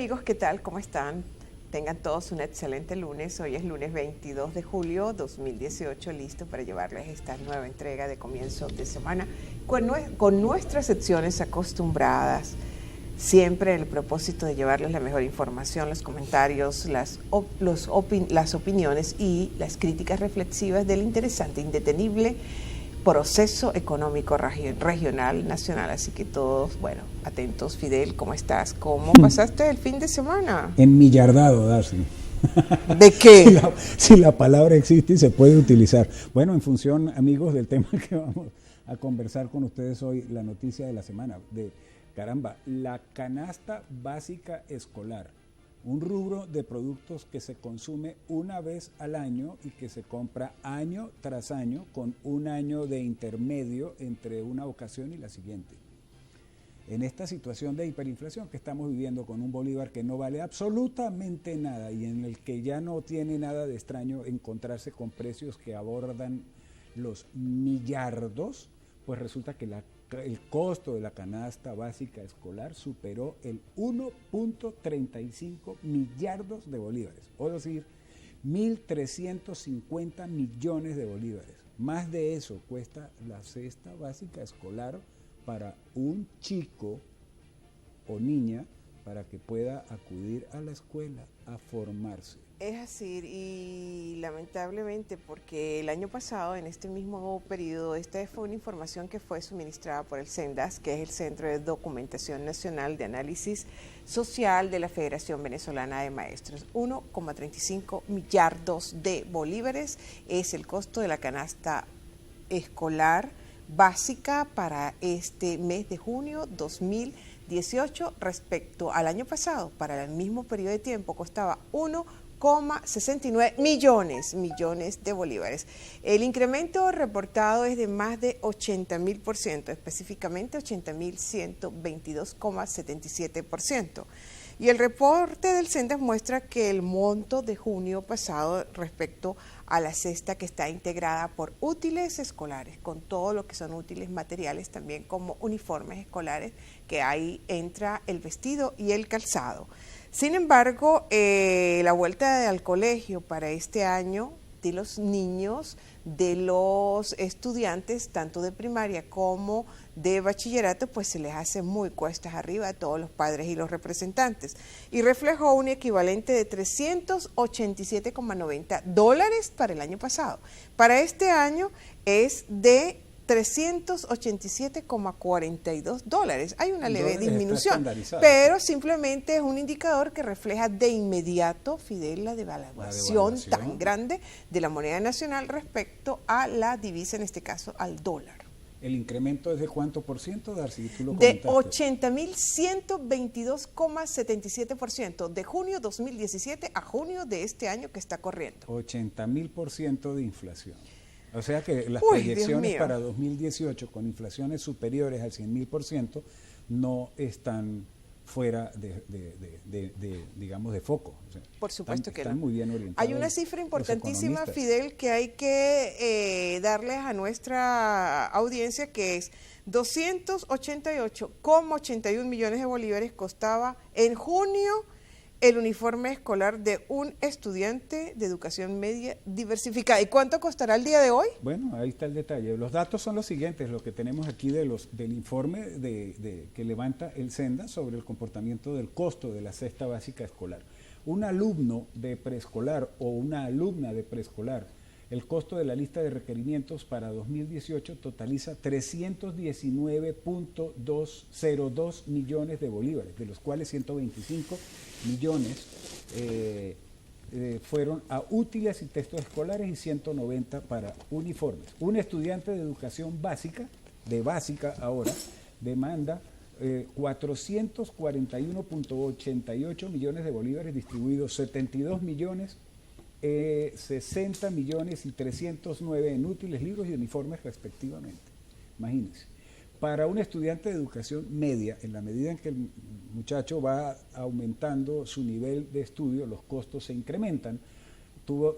amigos, ¿qué tal? ¿Cómo están? Tengan todos un excelente lunes. Hoy es lunes 22 de julio 2018, listo para llevarles esta nueva entrega de comienzo de semana con nuestras secciones acostumbradas. Siempre el propósito de llevarles la mejor información, los comentarios, las opiniones y las críticas reflexivas del interesante, indetenible proceso económico regional, nacional. Así que todos, bueno, atentos. Fidel, ¿cómo estás? ¿Cómo pasaste el fin de semana? Enmillardado, Darcy. ¿De qué? Si la palabra existe y se puede utilizar. Bueno, en función, amigos, del tema que vamos a conversar con ustedes hoy, la noticia de la semana, la canasta básica escolar. Un rubro de productos que se consume una vez al año y que se compra año tras año con un año de intermedio entre una ocasión y la siguiente. En esta situación de hiperinflación que estamos viviendo con un bolívar que no vale absolutamente nada y en el que ya no tiene nada de extraño encontrarse con precios que abordan los millardos, pues resulta que el costo de la canasta básica escolar superó el 1.35 millardos de bolívares, o decir, 1.350 millones de bolívares. Más de eso cuesta la cesta básica escolar para un chico o niña para que pueda acudir a la escuela a formarse. Es así, y lamentablemente, porque el año pasado, en este mismo periodo, esta fue una información que fue suministrada por el CENDAS, que es el Centro de Documentación Nacional de Análisis Social de la Federación Venezolana de Maestros. 1,35 millardos de bolívares es el costo de la canasta escolar básica para este mes de junio 2018 respecto al año pasado. Para el mismo periodo de tiempo costaba 1,69 millones de bolívares. El incremento reportado es de más de 80.000%, específicamente 80.122,77%. Y el reporte del CENDAS muestra que el monto de junio pasado respecto a la cesta que está integrada por útiles escolares, con todo lo que son útiles materiales, también como uniformes escolares, que ahí entra el vestido y el calzado. Sin embargo, la vuelta al colegio para este año de los niños, de los estudiantes, tanto de primaria como de bachillerato, pues se les hace muy cuestas arriba a todos los padres y los representantes. Y reflejó un equivalente de $387,90 para el año pasado. Para este año es de $387,42. Hay una leve disminución, pero simplemente es un indicador que refleja de inmediato, Fidel, la devaluación tan grande de la moneda nacional respecto a la divisa, en este caso al dólar. ¿El incremento es de cuánto por ciento, Darcy? ¿Tú lo de 80.122,77% de junio 2017 a junio de este año que está corriendo. 80.000% de inflación. O sea que las proyecciones para 2018 con inflaciones superiores al 100.000% no están fuera digamos, de foco. O sea, por supuesto están muy bien orientados. Hay una cifra importantísima, Fidel, que hay que darles a nuestra audiencia, que es 288,81 millones de bolívares costaba en junio el uniforme escolar de un estudiante de educación media diversificada. ¿Y cuánto costará el día de hoy? Bueno, ahí está el detalle. Los datos son los siguientes, lo que tenemos aquí del informe que levanta el CENDAS sobre el comportamiento del costo de la cesta básica escolar. Un alumno de preescolar o una alumna de preescolar, el costo de la lista de requerimientos para 2018 totaliza 319.202 millones de bolívares, de los cuales 125 millones fueron a útiles y textos escolares y 190 para uniformes. Un estudiante de educación básica, ahora, demanda 441.88 millones de bolívares distribuidos 72 millones, 60 millones y 309 en útiles, libros y uniformes respectivamente. Imagínense. Para un estudiante de educación media, en la medida en que el muchacho va aumentando su nivel de estudio, los costos se incrementan.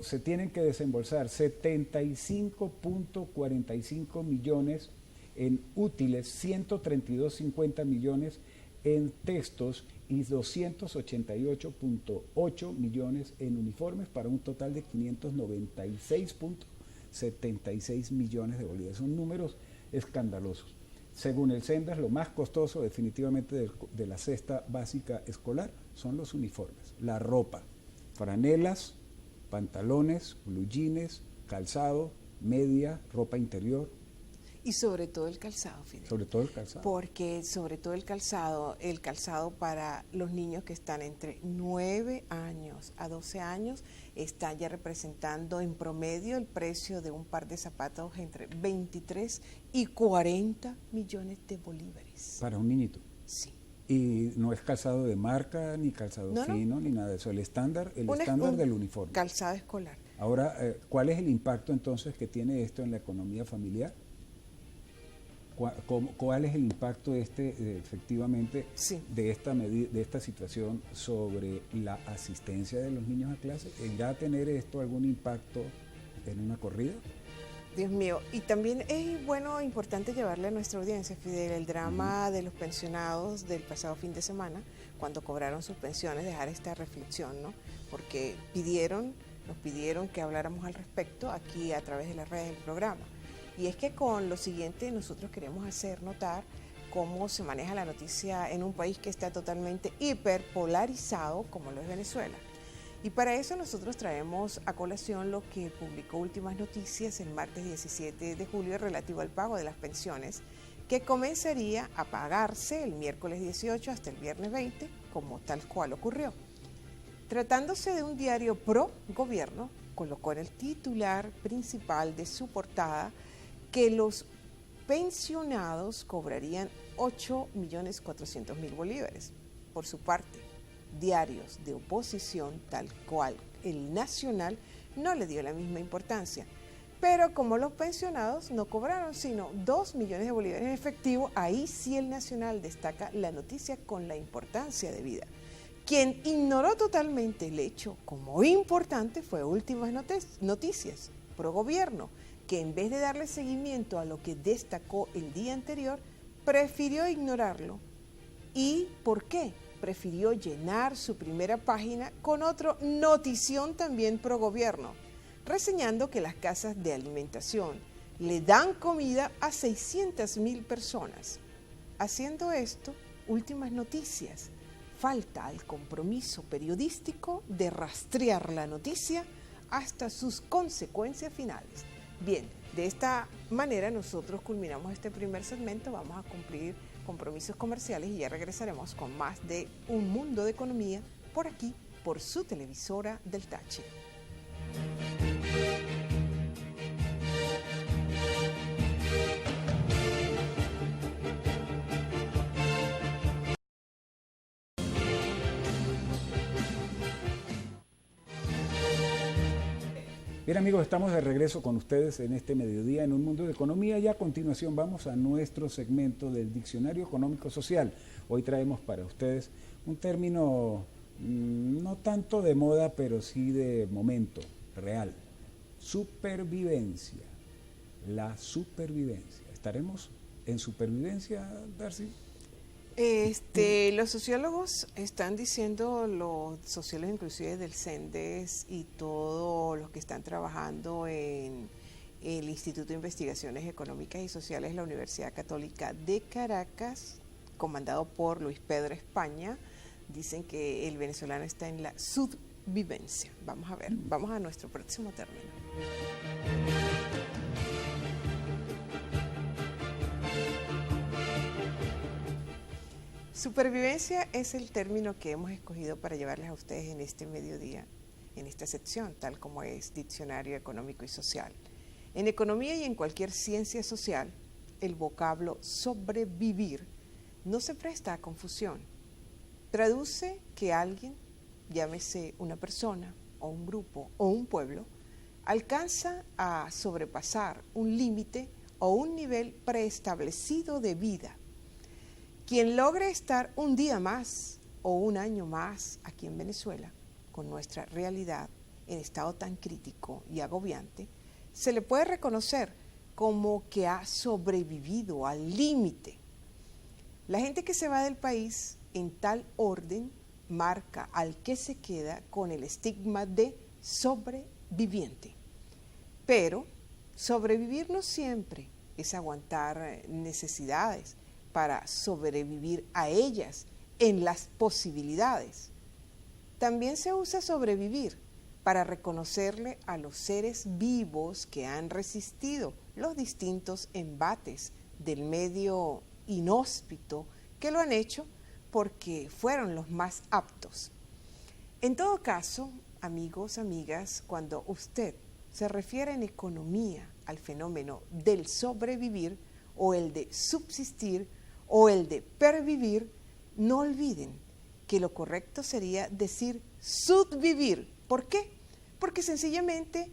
Se tienen que desembolsar 75.45 millones en útiles, 132.50 millones en textos y 288.8 millones en uniformes para un total de 596.76 millones de bolívares. Son números escandalosos. Según el Sendas, lo más costoso definitivamente de la cesta básica escolar son los uniformes, la ropa, franelas, pantalones, blue jeans, calzado, media, ropa interior. Y sobre todo el calzado, Fidel. Sobre todo el calzado. Porque sobre todo el calzado para los niños que están entre 9 años a 12 años, está ya representando en promedio el precio de un par de zapatos entre 23 y 40 millones de bolívares. Para un niñito. Sí. Y no es calzado de marca, ni calzado fino, ni nada de eso. El estándar del uniforme. Calzado escolar. Ahora, ¿cuál es el impacto entonces que tiene esto en la economía familiar? ¿Cuál es el impacto efectivamente de esta situación sobre la asistencia de los niños a clase? ¿Irá a tener esto algún impacto en una corrida? Dios mío, y también es importante llevarle a nuestra audiencia, Fidel, el drama de los pensionados del pasado fin de semana, cuando cobraron sus pensiones, dejar esta reflexión, ¿no? Porque nos pidieron que habláramos al respecto aquí a través de las redes del programa. Y es que con lo siguiente nosotros queremos hacer notar cómo se maneja la noticia en un país que está totalmente hiperpolarizado como lo es Venezuela. Y para eso nosotros traemos a colación lo que publicó Últimas Noticias el martes 17 de julio relativo al pago de las pensiones, que comenzaría a pagarse el miércoles 18 hasta el viernes 20, como tal cual ocurrió. Tratándose de un diario pro gobierno, colocó en el titular principal de su portada que los pensionados cobrarían 8.400.000 bolívares. Por su parte, diarios de oposición, tal cual el Nacional, no le dio la misma importancia. Pero como los pensionados no cobraron sino 2 millones de bolívares en efectivo, ahí sí el Nacional destaca la noticia con la importancia de vida. Quien ignoró totalmente el hecho como importante fue Últimas Noticias, pro gobierno, que en vez de darle seguimiento a lo que destacó el día anterior, prefirió ignorarlo. ¿Y por qué? Prefirió llenar su primera página con otro notición también pro gobierno, reseñando que las casas de alimentación le dan comida a 600.000 personas. Haciendo esto, Últimas Noticias falta al compromiso periodístico de rastrear la noticia hasta sus consecuencias finales. Bien, de esta manera nosotros culminamos este primer segmento, vamos a cumplir compromisos comerciales y ya regresaremos con más de Un Mundo de Economía por aquí, por su televisora del Táchira. Bien amigos, estamos de regreso con ustedes en este mediodía en Un Mundo de Economía y a continuación vamos a nuestro segmento del Diccionario Económico Social. Hoy traemos para ustedes un término no tanto de moda, pero sí de momento real. Supervivencia. La supervivencia. ¿Estaremos en supervivencia, Darcy? Los sociólogos están diciendo, los sociólogos inclusive del CENDES y todos los que están trabajando en el Instituto de Investigaciones Económicas y Sociales de la Universidad Católica de Caracas, comandado por Luis Pedro España, dicen que el venezolano está en la subvivencia. Vamos a ver, vamos a nuestro próximo término. Supervivencia es el término que hemos escogido para llevarles a ustedes en este mediodía, en esta sección, tal como es Diccionario Económico y Social. En economía y en cualquier ciencia social, el vocablo sobrevivir no se presta a confusión. Traduce que alguien, llámese una persona o un grupo o un pueblo, alcanza a sobrepasar un límite o un nivel preestablecido de vida. Quien logre estar un día más o un año más aquí en Venezuela, con nuestra realidad en estado tan crítico y agobiante, se le puede reconocer como que ha sobrevivido al límite. La gente que se va del país en tal orden marca al que se queda con el estigma de sobreviviente. Pero sobrevivir no siempre es aguantar necesidades para sobrevivir a ellas en las posibilidades. También se usa sobrevivir para reconocerle a los seres vivos que han resistido los distintos embates del medio inhóspito, que lo han hecho porque fueron los más aptos. En todo caso, amigos, amigas, cuando usted se refiere en economía al fenómeno del sobrevivir o el de subsistir o el de pervivir, no olviden que lo correcto sería decir subvivir. ¿Por qué? Porque sencillamente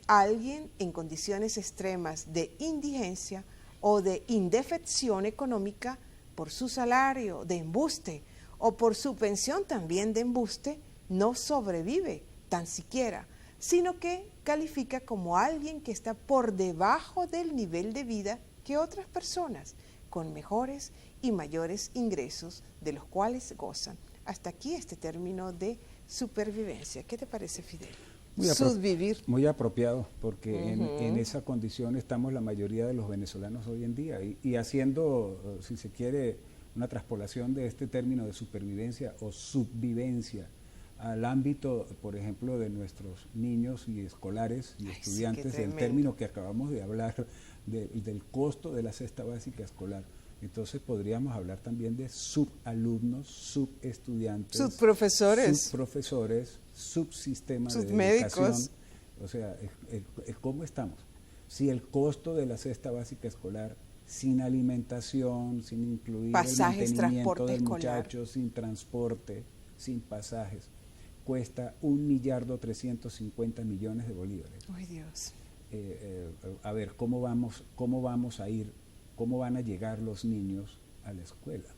alguien en condiciones extremas de indigencia o de indefección económica por su salario de embuste o por su pensión también de embuste no sobrevive tan siquiera, sino que califica como alguien que está por debajo del nivel de vida que otras personas con mejores y mayores ingresos de los cuales gozan. Hasta aquí este término de supervivencia. ¿Qué te parece, Fidel? Subvivir. Muy apropiado, porque en esa condición estamos la mayoría de los venezolanos hoy en día y haciendo, si se quiere, una traspolación de este término de supervivencia o subvivencia al ámbito, por ejemplo, de nuestros niños y escolares y estudiantes, del término que acabamos de hablar, del costo de la cesta básica escolar. Entonces podríamos hablar también de subalumnos, subestudiantes, subprofesores, subsistemas de educación. O sea, ¿cómo estamos? Si el costo de la cesta básica escolar, sin alimentación, sin incluir pasajes, el mantenimiento del escolar, muchacho, sin transporte, sin pasajes, cuesta 1.350 millones de bolívares. ¡Ay, Dios! A ver, ¿cómo vamos a ir? ¿Cómo van a llegar los niños a la escuela?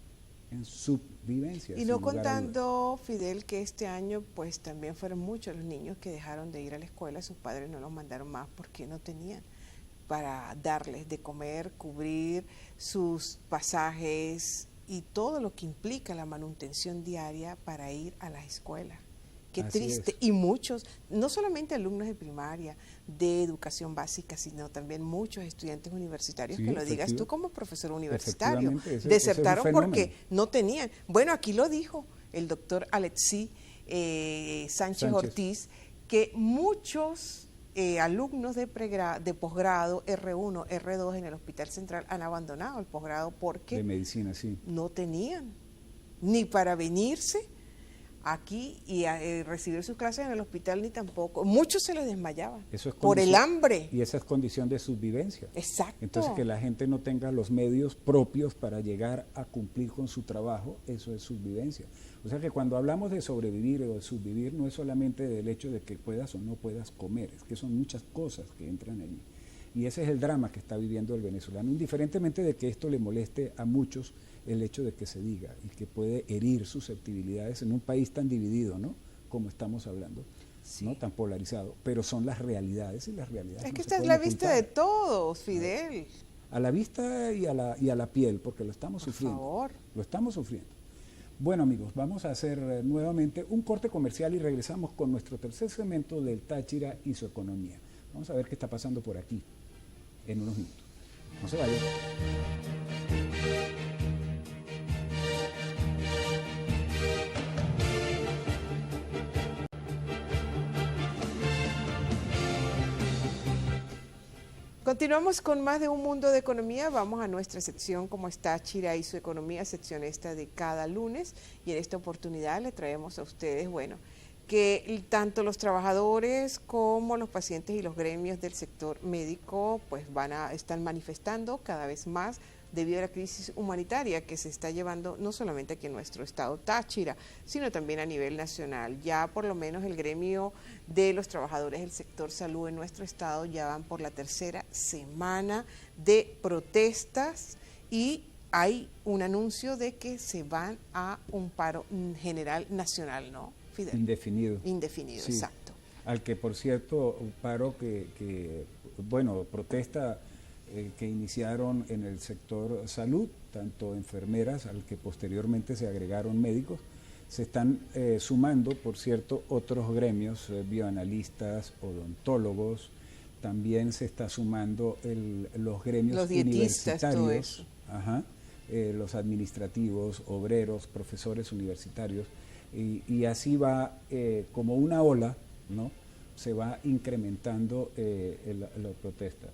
En subvivencia. Y no contando, Fidel, que este año pues también fueron muchos los niños que dejaron de ir a la escuela, sus padres no los mandaron más porque no tenían para darles de comer, cubrir sus pasajes y todo lo que implica la manutención diaria para ir a la escuela. Qué Así triste. es. Y muchos, no solamente alumnos de primaria, de educación básica, sino también muchos estudiantes universitarios, Sí, que lo digas tú como profesor universitario, desertaron porque no tenían. Bueno, aquí lo dijo el doctor Alexis Sánchez Ortiz, que muchos alumnos de posgrado R1, R2 en el Hospital Central han abandonado el posgrado porque de medicina, sí, no tenían ni para venirse aquí y recibir sus clases en el hospital, ni tampoco. Muchos se les desmayaban por el hambre. Y esa es condición de subvivencia. Exacto. Entonces, que la gente no tenga los medios propios para llegar a cumplir con su trabajo, eso es subvivencia. O sea que cuando hablamos de sobrevivir o de subvivir, no es solamente del hecho de que puedas o no puedas comer, es que son muchas cosas que entran allí. Y ese es el drama que está viviendo el venezolano, indiferentemente de que esto le moleste a muchos, el hecho de que se diga y que puede herir susceptibilidades en un país tan dividido, ¿no? Como estamos hablando, sí, ¿no? Tan polarizado, pero son las realidades y las realidades. Es que esta es la vista de todos, Fidel. A la vista y a la piel, porque lo estamos sufriendo. Por favor. Lo estamos sufriendo. Bueno, amigos, vamos a hacer nuevamente un corte comercial y regresamos con nuestro tercer segmento del Táchira y su economía. Vamos a ver qué está pasando por aquí en unos minutos. No se vayan. Continuamos con más de Un Mundo de Economía. Vamos a nuestra sección Cómo está Táchira y su economía, sección esta de cada lunes. Y en esta oportunidad le traemos a ustedes, bueno, que tanto los trabajadores como los pacientes y los gremios del sector médico pues están manifestando cada vez más debido a la crisis humanitaria que se está llevando no solamente aquí en nuestro estado Táchira, sino también a nivel nacional. Ya por lo menos el gremio de los trabajadores del sector salud en nuestro estado ya van por la tercera semana de protestas y hay un anuncio de que se van a un paro general nacional, ¿no, Fidel? Indefinido. Indefinido, sí. Exacto. Al que, por cierto, un paro que bueno, protesta que iniciaron en el sector salud, tanto enfermeras, al que posteriormente se agregaron médicos. Se están sumando, por cierto, otros gremios, bioanalistas, odontólogos, también se está sumando los gremios los dietistas, universitarios, los administrativos, obreros, profesores universitarios, y así va como una ola, ¿no? Se va incrementando la protesta.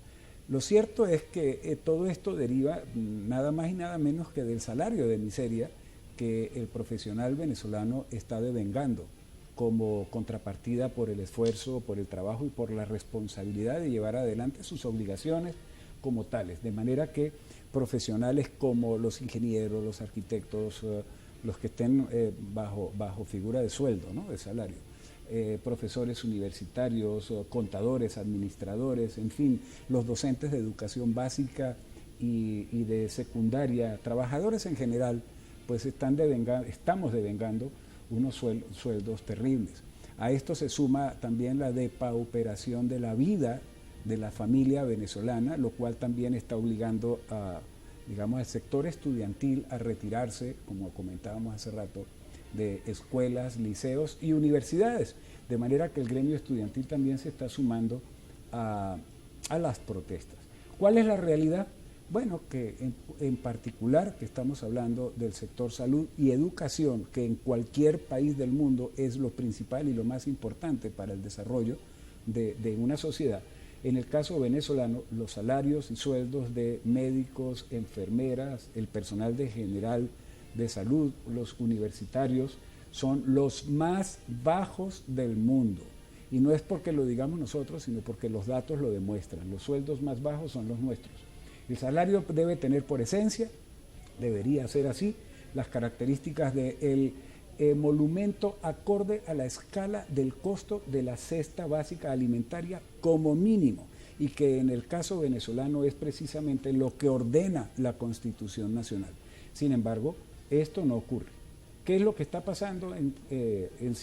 Lo cierto es que todo esto deriva nada más y nada menos que del salario de miseria que el profesional venezolano está devengando como contrapartida por el esfuerzo, por el trabajo y por la responsabilidad de llevar adelante sus obligaciones como tales. De manera que profesionales como los ingenieros, los arquitectos, los que estén bajo figura de sueldo, ¿no? De salario, profesores universitarios, contadores, administradores, en fin, los docentes de educación básica y de secundaria, trabajadores en general, pues estamos devengando unos sueldos terribles. A esto se suma también la depauperación de la vida de la familia venezolana, lo cual también está obligando al sector estudiantil a retirarse, como comentábamos hace rato, de escuelas, liceos y universidades, de manera que el gremio estudiantil también se está sumando a las protestas. ¿Cuál es la realidad? Bueno, que en particular que estamos hablando del sector salud y educación, que en cualquier país del mundo es lo principal y lo más importante para el desarrollo de una sociedad. En el caso venezolano, los salarios y sueldos de médicos, enfermeras, el personal general de salud, los universitarios, son los más bajos del mundo. Y no es porque lo digamos nosotros, sino porque los datos lo demuestran. Los sueldos más bajos son los nuestros. El salario debe tener por esencia, debería ser así, las características del emolumento acorde a la escala del costo de la cesta básica alimentaria como mínimo, y que en el caso venezolano es precisamente lo que ordena la Constitución Nacional. Sin embargo, esto no ocurre. ¿Qué es lo que está pasando en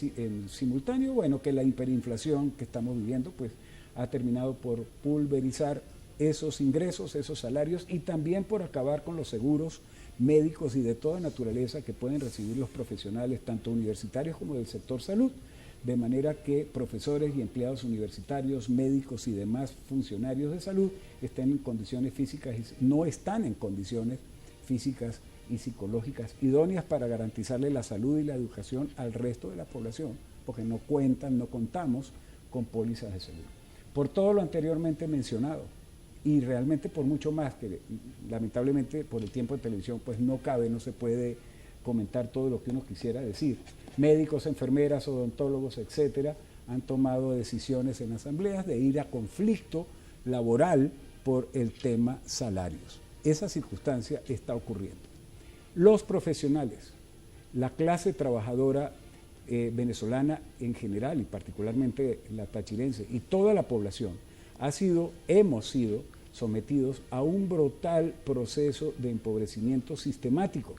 simultáneo? Bueno, que la hiperinflación que estamos viviendo pues ha terminado por pulverizar esos ingresos, esos salarios, y también por acabar con los seguros médicos y de toda naturaleza que pueden recibir los profesionales, tanto universitarios como del sector salud, de manera que profesores y empleados universitarios, médicos y demás funcionarios de salud estén en condiciones físicas, no están en condiciones físicas y psicológicas idóneas para garantizarle la salud y la educación al resto de la población, porque no contamos con pólizas de seguro. Por todo lo anteriormente mencionado, y realmente por mucho más, que lamentablemente por el tiempo de televisión pues no cabe, no se puede comentar todo lo que uno quisiera decir. Médicos, enfermeras, odontólogos, etcétera, han tomado decisiones en asambleas de ir a conflicto laboral por el tema salarios. Esa circunstancia está ocurriendo. Los profesionales, la clase trabajadora venezolana en general y particularmente la tachirense y toda la población, hemos sido sometidos a un brutal proceso de empobrecimiento sistemático,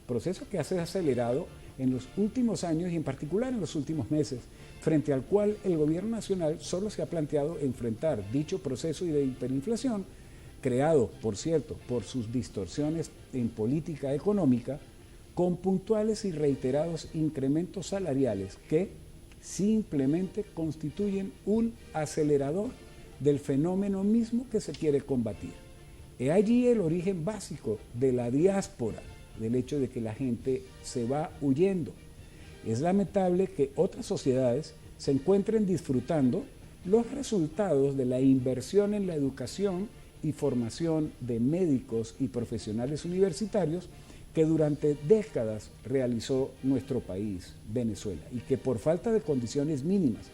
proceso que ha sido acelerado en los últimos años y en particular en los últimos meses, frente al cual el gobierno nacional solo se ha planteado enfrentar dicho proceso de hiperinflación, creado, por cierto, por sus distorsiones en política económica, con puntuales y reiterados incrementos salariales que simplemente constituyen un acelerador del fenómeno mismo que se quiere combatir. He allí el origen básico de la diáspora, del hecho de que la gente se va huyendo. Es lamentable que otras sociedades se encuentren disfrutando los resultados de la inversión en la educación y formación de médicos y profesionales universitarios que durante décadas realizó nuestro país, Venezuela, y que por falta de condiciones mínimas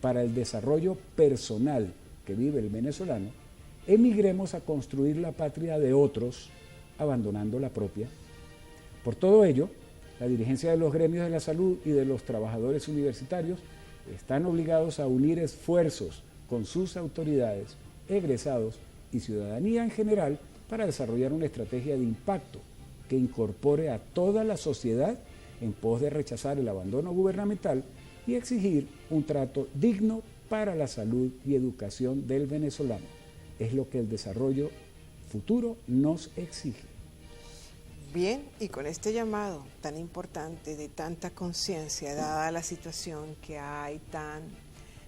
para el desarrollo personal que vive el venezolano, emigremos a construir la patria de otros, abandonando la propia. Por todo ello, la dirigencia de los gremios de la salud y de los trabajadores universitarios están obligados a unir esfuerzos con sus autoridades, egresados y ciudadanía en general para desarrollar una estrategia de impacto que incorpore a toda la sociedad en pos de rechazar el abandono gubernamental y exigir un trato digno para la salud y educación del venezolano. Es lo que el desarrollo futuro nos exige. Bien, y con este llamado tan importante, de tanta conciencia, dada la situación que hay tan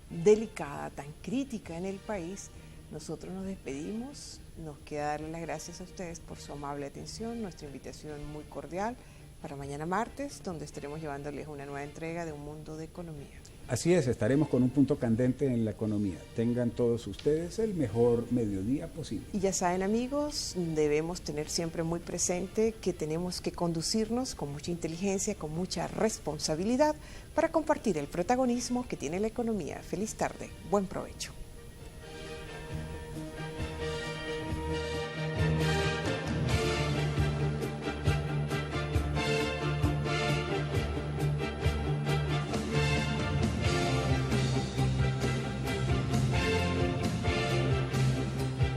delicada, tan crítica en el país, nosotros nos despedimos. Nos queda darle las gracias a ustedes por su amable atención, nuestra invitación muy cordial para mañana martes, donde estaremos llevándoles una nueva entrega de Un Mundo de Economía. Así es, estaremos con un punto candente en la economía. Tengan todos ustedes el mejor mediodía posible. Y ya saben, amigos, debemos tener siempre muy presente que tenemos que conducirnos con mucha inteligencia, con mucha responsabilidad para compartir el protagonismo que tiene la economía. Feliz tarde, buen provecho.